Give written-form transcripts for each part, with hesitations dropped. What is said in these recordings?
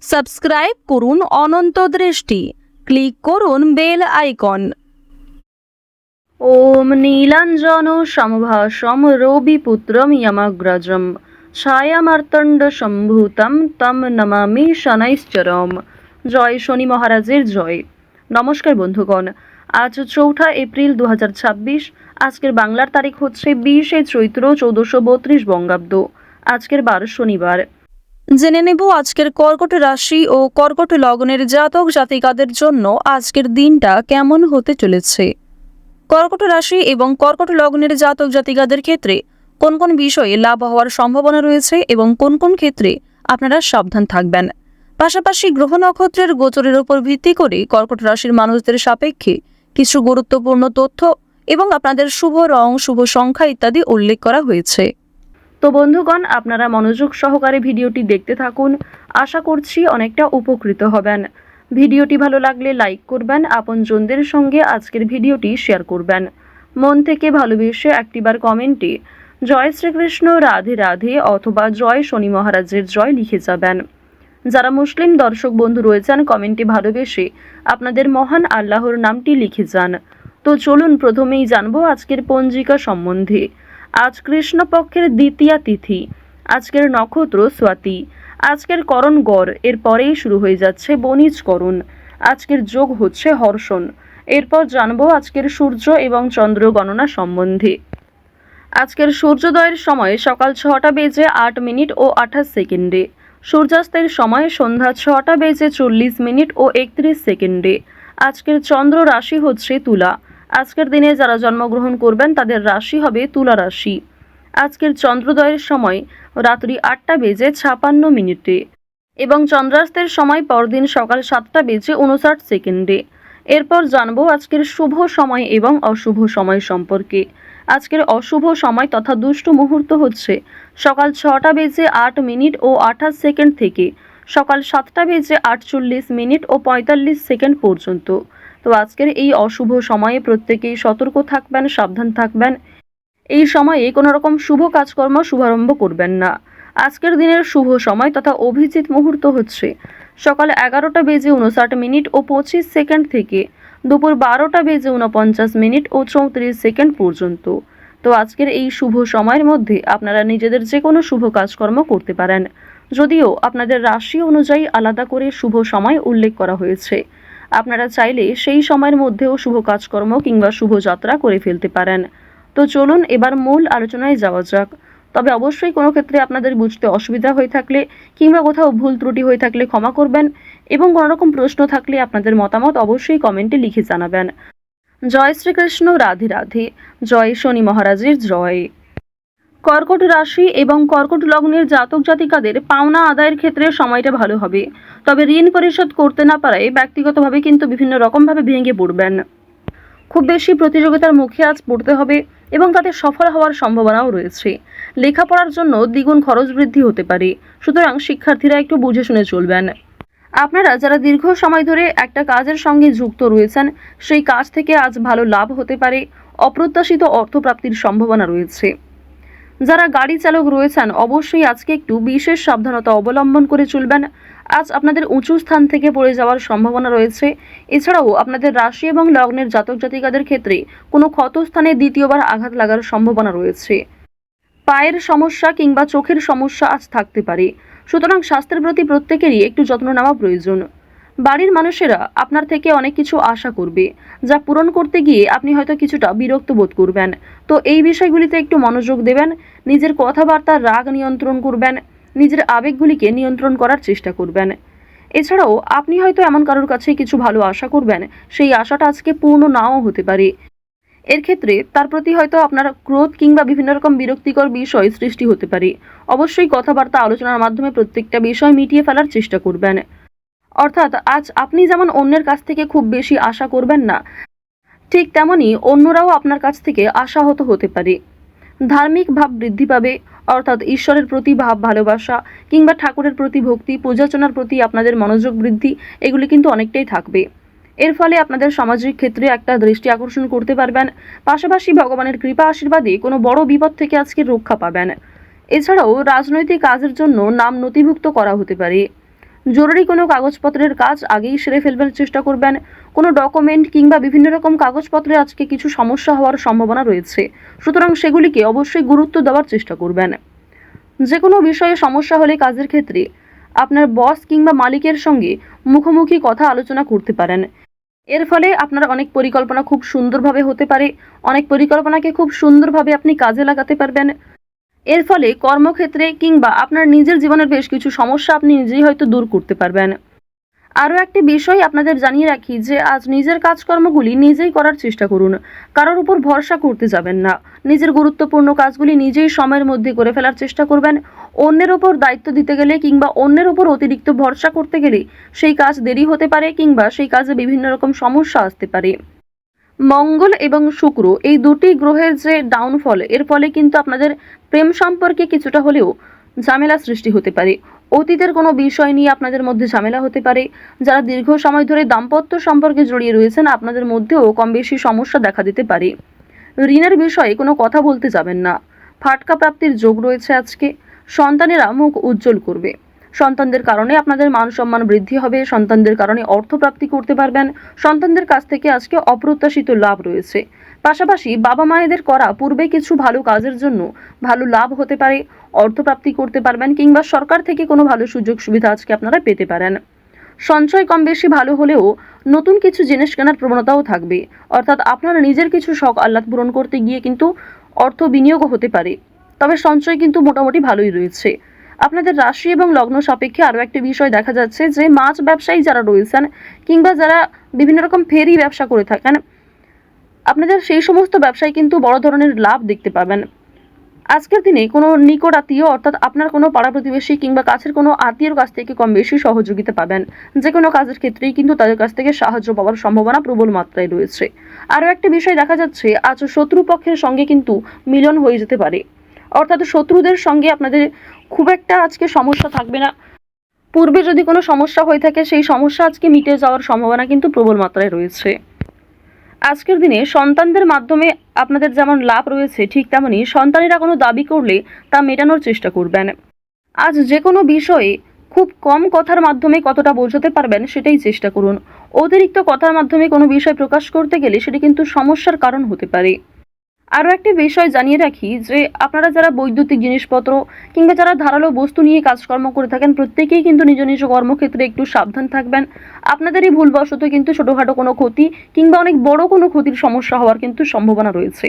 Subscribe করুন অনন্ত দৃষ্টি, click করুন বেল আইকন। ওম নীলাঞ্জন সমভাসম রবিপুত্রম যমগ্রজম ছায়ামার্তণ্ড সম্ভূতম তম নমামি শনৈশ্চরম। জয় শনি মহারাজের জয়। নমস্কার বন্ধুগণ, আজ 4 এপ্রিল 2026। আজকের বাংলার তারিখ হচ্ছে 20 চৈত্র 1432 বঙ্গাব্দ। আজকের বার শনিবার। জেনে নেব আজকের কর্কট রাশি ও কর্কট লগ্নের জাতক জাতিকাদের জন্য আজকের দিনটা কেমন হতে চলেছে। কর্কট রাশি এবং কর্কট লগ্নের জাতক জাতিকাদের ক্ষেত্রে কোন কোন বিষয়ে লাভ হওয়ার সম্ভাবনা রয়েছে এবং কোন কোন ক্ষেত্রে আপনারা সাবধান থাকবেন। পাশাপাশি গ্রহ নক্ষত্রের গোচরের উপর ভিত্তি করে কর্কট রাশির মানুষদের সাপেক্ষে কিছু গুরুত্বপূর্ণ তথ্য এবং আপনাদের শুভ রং, শুভ সংখ্যা ইত্যাদি উল্লেখ করা হয়েছে। তো বন্ধুগণ, আপনারা মনোযোগ সহকারে ভিডিওটি দেখতে থাকুন। আশা করছি অনেকটা উপকৃত হবেন। ভিডিওটি ভালো লাগলে লাইক করবেন, আপনজনদের সঙ্গে আজকের ভিডিওটি শেয়ার করবেন। মন থেকে ভালোবেসে একটিবার কমেন্টে জয় শ্রীকৃষ্ণ, রাধে রাধে অথবা জয় শনি মহারাজের জয় লিখে যাবেন। যারা মুসলিম দর্শক বন্ধু রয়েছেন, কমেন্টে ভালোবেসে আপনাদের মহান আল্লাহর নামটি লিখে যান। তো চলুন প্রথমেই জানবো আজকের পঞ্জিকা সম্বন্ধে। আজ কৃষ্ণপক্ষের দ্বিতীয়া তিথি, আজকের নক্ষত্র স্বাতি, আজকের করণ গড়, এরপরেই শুরু হয়ে যাচ্ছে বণিজ করণ। আজকের যোগ হচ্ছে হর্ষণ। এরপর জানবো আজকের সূর্য এবং চন্দ্র গণনা সম্বন্ধে। আজকের সূর্যোদয়ের সময় সকাল 6টা বেজে 8 মিনিট ও 28 সেকেন্ডে, সূর্যাস্তের সময় সন্ধ্যা 6টা বেজে 40 মিনিট ও 31 সেকেন্ডে। আজকের চন্দ্র রাশি হচ্ছে তুলা। আজকের দিনে যারা জন্মগ্রহণ করবেন তাদের রাশি হবে তুলা রাশি। আজকের চন্দ্রোদয়ের সময় রাত্রি 8টা বেজে 56 মিনিটে এবং চন্দ্রাস্তের সময় পরদিন সকাল 7টা বেজে 59 সেকেন্ডে। এরপর জানবো আজকের শুভ সময় এবং অশুভ সময় সম্পর্কে। আজকের অশুভ সময় তথা দুষ্ট মুহূর্ত হচ্ছে সকাল 6টা বেজে 8 মিনিট ও 28 সেকেন্ড থেকে সকাল 7টা বেজে 48 মিনিট ও 45 সেকেন্ড পর্যন্ত। তো আজকের এই অশুভ সময়ে প্রত্যেকেই সতর্ক থাকবেন, সাবধান থাকবেন। এই সময়ে কোনো রকম শুভ কাজকর্ম শুভারম্ভ করবেন না। আজকের দিনের শুভ সময় তথা অভিজিৎ মুহূর্ত হচ্ছে সকাল 11টা বেজে 59 মিনিট ও 25 সেকেন্ড থেকে দুপুর 12টা বেজে 49 মিনিট ও 34 সেকেন্ড পর্যন্ত। তো আজকের এই শুভ সময়ের মধ্যে আপনারা নিজেদের যে কোনো শুভ কাজকর্ম করতে পারেন, যদিও আপনাদের রাশি অনুযায়ী আলাদা করে শুভ সময় উল্লেখ করা হয়েছে। আপনারা চাইলে সেই সময়ের মধ্যেও শুভ কাজকর্ম কিংবা শুভযাত্রা করে ফেলতে পারেন। তো চলুন এবার মূল আলোচনায় যাওয়া যাক। তবে অবশ্যই কোনো ক্ষেত্রে আপনাদের বুঝতে অসুবিধা হয়ে থাকলে কিংবা কোথাও ভুল ত্রুটি হয়ে থাকলে ক্ষমা করবেন এবং কোনো রকম প্রশ্ন থাকলে আপনাদের মতামত অবশ্যই কমেন্টে লিখে জানাবেন। জয় শ্রীকৃষ্ণ, রাধে রাধে, জয় শনি মহারাজের জয়। কর্কট রাশি এবং কর্কট লগ্নের জাতক জাতিকাদের পাওনা আদায়ের ক্ষেত্রে সময়টা ভালো হবে। তবে ঋণ পরিশোধ করতে না পারায় ব্যক্তিগতভাবে কিন্তু বিভিন্ন রকমভাবে ভেঙে পড়বেন। খুব বেশি প্রতিযোগিতার মুখে আজ পড়তে হবে এবং তাতে সফল হওয়ার সম্ভাবনাও রয়েছে। লেখাপড়ার জন্য দ্বিগুণ খরচ বৃদ্ধি হতে পারে, সুতরাং শিক্ষার্থীরা একটু বুঝে শুনে চলবেন। আপনারা যারা দীর্ঘ সময় ধরে একটা কাজের সঙ্গে যুক্ত রয়েছেন, সেই কাজ থেকে আজ ভালো লাভ হতে পারে। অপ্রত্যাশিত অর্থপ্রাপ্তির সম্ভাবনা রয়েছে। যারা গাড়ি চালক রয়েছেন অবশ্যই আজকে একটু বিশেষ সাবধানতা অবলম্বন করে চলবেন। আজ আপনাদের উঁচু স্থান থেকে পড়ে যাওয়ার সম্ভাবনা রয়েছে। এছাড়াও আপনাদের রাশি এবং লগ্নের জাতক জাতিকাদের ক্ষেত্রে কোনো ক্ষতস্থানে দ্বিতীয়বার আঘাত লাগার সম্ভাবনা রয়েছে। পায়ের সমস্যা কিংবা চোখের সমস্যা আজ থাকতে পারে, সুতরাং স্বাস্থ্যের প্রতি প্রত্যেকেরই একটু যত্ন নেওয়া প্রয়োজন। বাড়ির মানুষেরা আপনার থেকে অনেক কিছু আশা করবে, যা পূরণ করতে গিয়ে আপনি হয়তো কিছুটা বিরক্ত বোধ করবেন। তো এই বিষয়গুলিতে একটু মনোযোগ দেবেন। নিজের কথাবার্তার রাগ নিয়ন্ত্রণ করবেন, নিজের আবেগগুলিকে নিয়ন্ত্রণ করার চেষ্টা করবেন। এছাড়াও আপনি হয়তো এমন কারোর কাছে কিছু ভালো আশা করবেন, সেই আশাটা আজকে পূর্ণ নাও হতে পারে। এর ক্ষেত্রে তার প্রতি হয়তো আপনার ক্রোধ কিংবা বিভিন্ন রকম বিরক্তিকর বিষয় সৃষ্টি হতে পারে। অবশ্যই কথাবার্তা আলোচনার মাধ্যমে প্রত্যেকটা বিষয় মিটিয়ে ফেলার চেষ্টা করবেন। অর্থাৎ আজ আপনি যেমন অন্যের কাছ থেকে খুব বেশি আশা করবেন না, ঠিক তেমনি অন্যরাও আপনার কাছ থেকে আশাহত হতে পারে। ধার্মিক ভাব বৃদ্ধি পাবে, অর্থাৎ ঈশ্বরের প্রতি ভাব ভালোবাসা কিংবা ঠাকুরের প্রতি ভক্তি, পূজার্চনার প্রতি আপনাদের মনোযোগ বৃদ্ধি, এগুলি কিন্তু অনেকটাই থাকবে। এর ফলে আপনাদের সামাজিক ক্ষেত্রে একটা দৃষ্টি আকর্ষণ করতে পারবেন। পাশাপাশি ভগবানের কৃপা আশীর্বাদে কোনো বড় বিপদ থেকে আজকে রক্ষা পাবেন। এছাড়াও রাজনৈতিক কাজের জন্য নাম নথিভুক্ত করা হতে পারে। জরুরি কোনো কাগজপত্রের কাজ আগেই সেরে ফেলবার চেষ্টা করবেন। কোনো ডকুমেন্ট কিংবা বিভিন্ন রকম কাগজপত্রে আজকে কিছু সমস্যা হওয়ার সম্ভাবনা রয়েছে, সুতরাং সেগুলিকে অবশ্যই গুরুত্ব দেওয়ার চেষ্টা করবেন। যে কোনো বিষয়ে সমস্যা হলে কাজের ক্ষেত্রে আপনার বস কিংবা মালিকের সঙ্গে মুখোমুখি কথা আলোচনা করতে পারেন। এর ফলে আপনার অনেক পরিকল্পনা খুব সুন্দরভাবে হতে পারে, অনেক পরিকল্পনাকে খুব সুন্দরভাবে আপনি কাজে লাগাতে পারবেন। এর ফলে কর্মক্ষেত্রে কিংবা আপনার নিজের জীবনের বেশ কিছু সমস্যা আপনি নিজেই হয়তো দূর করতে পারবেন। আরও একটি বিষয় আপনাদের জানিয়ে রাখি যে আজ নিজের কাজকর্মগুলি নিজেই করার চেষ্টা করুন, কারোর উপর ভরসা করতে যাবেন না। নিজের গুরুত্বপূর্ণ কাজগুলি নিজেই সময়ের মধ্যে করে ফেলার চেষ্টা করবেন। অন্যের ওপর দায়িত্ব দিতে গেলে কিংবা অন্যের ওপর অতিরিক্ত ভরসা করতে গেলে সেই কাজ দেরি হতে পারে কিংবা সেই কাজে বিভিন্ন রকম সমস্যা আসতে পারে। মঙ্গল এবং শুক্র এই দুটি গ্রহের যে ডাউনফল, এর ফলে কিন্তু আপনাদের প্রেম সম্পর্কে কিছুটা হলেও ঝামেলা সৃষ্টি হতে পারে। অতীতের কোনো বিষয় নিয়ে আপনাদের মধ্যে ঝামেলা হতে পারে। যারা দীর্ঘ সময় ধরে দাম্পত্য সম্পর্কে জড়িয়ে রয়েছেন, আপনাদের মধ্যেও কম বেশি সমস্যা দেখা দিতে পারে। ঋণের বিষয়ে কোনো কথা বলতে যাবেন না। ফাটকা প্রাপ্তির যোগ রয়েছে আজকে। সন্তানেরা মুখ উজ্জ্বল করবে। সন্তানদের কারণে আপনাদের মান সম্মান বৃদ্ধি হবে। সন্তানদের কারণে অর্থপ্রাপ্তি করতে পারবেন। সন্তানদের কাছ থেকে আজকে অপ্রত্যাশিত লাভ রয়েছে। পাশাপাশি বাবা মায়েদের করা পূর্বে কিছু ভালো কাজের জন্য ভালো লাভ হতে পারে, অর্থপ্রাপ্তি করতে পারবেন কিংবা সরকার থেকে কোনো ভালো সুযোগ সুবিধা আজকে আপনারা পেতে পারেন। সঞ্চয় কম বেশি ভালো হলেও নতুন কিছু জিনিস কেনার প্রবণতাও থাকবে, অর্থাৎ আপনার নিজের কিছু শখ আহ্লাদ পূরণ করতে গিয়ে কিন্তু অর্থ বিনিয়োগও হতে পারে। তবে সঞ্চয় কিন্তু মোটামুটি ভালোই রয়েছে। আপনাদের রাশি এবং লগ্ন সাপেক্ষে আরও একটি বিষয় দেখা যাচ্ছে যে মাছ ব্যবসায়ী যারা রয়েছেন কিংবা যারা বিভিন্ন রকম ফেরি ব্যবসা করে থাকেন, আপনাদের সেই সমস্ত ব্যবসায় কিন্তু বড় ধরনের লাভ দেখতে পাবেন। আজকের দিনে কোনো নিকট আত্মীয় অর্থাৎ আপনার কোনো পাড়া প্রতিবেশী কিংবা কাছের কোনো আত্মীয়র কাছ থেকে কম বেশি সহযোগিতা পাবেন। যে কোনো কাজের ক্ষেত্রেই কিন্তু তাদের কাছ থেকে সাহায্য পাওয়ার সম্ভাবনা প্রবল মাত্রায় রয়েছে। আরও একটি বিষয় দেখা যাচ্ছে, আজ শত্রুপক্ষের সঙ্গে কিন্তু মিলন হয়ে যেতে পারে, অর্থাৎ শত্রুদের সঙ্গে আপনাদের খুব একটা আজকে সমস্যা থাকবে না। পূর্বে যদি কোনো সমস্যা হয়ে থাকে সেই সমস্যা আজকে মিটে যাওয়ার সম্ভাবনা কিন্তু প্রবল মাত্রায় রয়েছে। আজকের দিনে সন্তানদের মাধ্যমে আপনাদের যেমন লাভ রয়েছে, ঠিক তেমনি সন্তানেরা কোনো দাবি করলে তা মেটানোর চেষ্টা করবেন। আজ যে কোনো বিষয়ে খুব কম কথার মাধ্যমে কতটা বোঝাতে পারবেন সেটাই চেষ্টা করুন। অতিরিক্ত কথার মাধ্যমে কোনো বিষয় প্রকাশ করতে গেলে সেটি কিন্তু সমস্যার কারণ হতে পারে। আরও একটি বিষয় জানিয়ে রাখি যে আপনারা যারা বৈদ্যুতিক জিনিসপত্র কিংবা যারা ধারালো বস্তু নিয়ে কাজকর্ম করে থাকেন, প্রত্যেকেই কিন্তু নিজ নিজ কর্মক্ষেত্রে একটু সাবধান থাকবেন। আপনাদেরই ভুলবশত কিন্তু ছোটোখাটো কোনো ক্ষতি কিংবা অনেক বড় কোনো ক্ষতির সমস্যা হওয়ার কিন্তু সম্ভাবনা রয়েছে,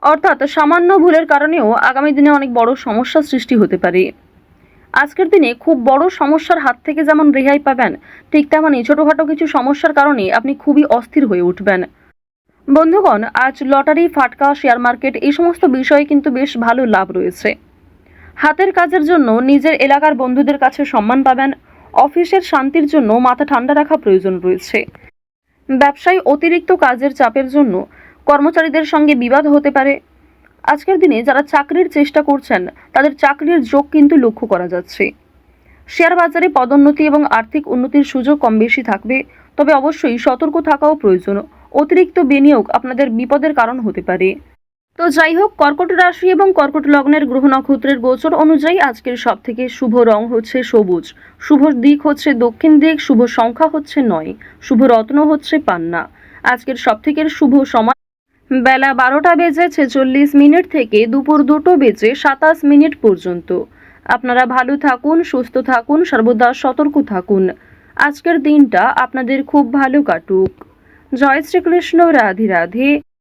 অর্থাৎ সামান্য ভুলের কারণেও আগামী দিনে অনেক বড় সমস্যার সৃষ্টি হতে পারে। আজকের দিনে খুব বড় সমস্যার হাত থেকে যেমন রেহাই পাবেন, ঠিক তেমনই ছোটোখাটো কিছু সমস্যার কারণে আপনি খুবই অস্থির হয়ে উঠবেন। বন্ধুগণ, আজ লটারি, ফাটকা, শেয়ার মার্কেট এই সমস্ত বিষয়ে কিন্তু বেশ ভালো লাভ রয়েছে। হাতের কাজের জন্য নিজের এলাকার বন্ধুদের কাছে সম্মান পাবেন। অফিসের শান্তির জন্য মাথা ঠান্ডা রাখা প্রয়োজন রয়েছে। ব্যবসায় অতিরিক্ত কাজের চাপের জন্য কর্মচারীদের সঙ্গে বিবাদ হতে পারে। আজকের দিনে যারা চাকরির চেষ্টা করছেন তাদের চাকরির যোগ কিন্তু লক্ষ্য করা যাচ্ছে। শেয়ার বাজারে পদোন্নতি এবং আর্থিক উন্নতির সুযোগ কম বেশি থাকবে, তবে অবশ্যই সতর্ক থাকাও প্রয়োজন। অতিরিক্ত বিনিয়োগ আপনাদের বিপদের কারণ হতে পারে। তো যাই হোক, কর্কট রাশি এবং কর্কট লগ্নের গ্রহ নক্ষত্রের গোচর অনুযায়ী আজকের সব থেকে শুভ রং হচ্ছে সবুজ, শুভ দিক হচ্ছে দক্ষিণ দিক, শুভ সংখ্যা হচ্ছে 9, শুভ রত্ন হচ্ছে পান্না। আজকের সব থেকে শুভ সময় বেলা 12:46 থেকে দুপুর 2:27 পর্যন্ত। আপনারা ভালো থাকুন, সুস্থ থাকুন, সর্বদা সতর্ক থাকুন। আজকের দিনটা আপনাদের খুব ভালো কাটুক। জয় শ্রীকৃষ্ণ। রাধে রাধে।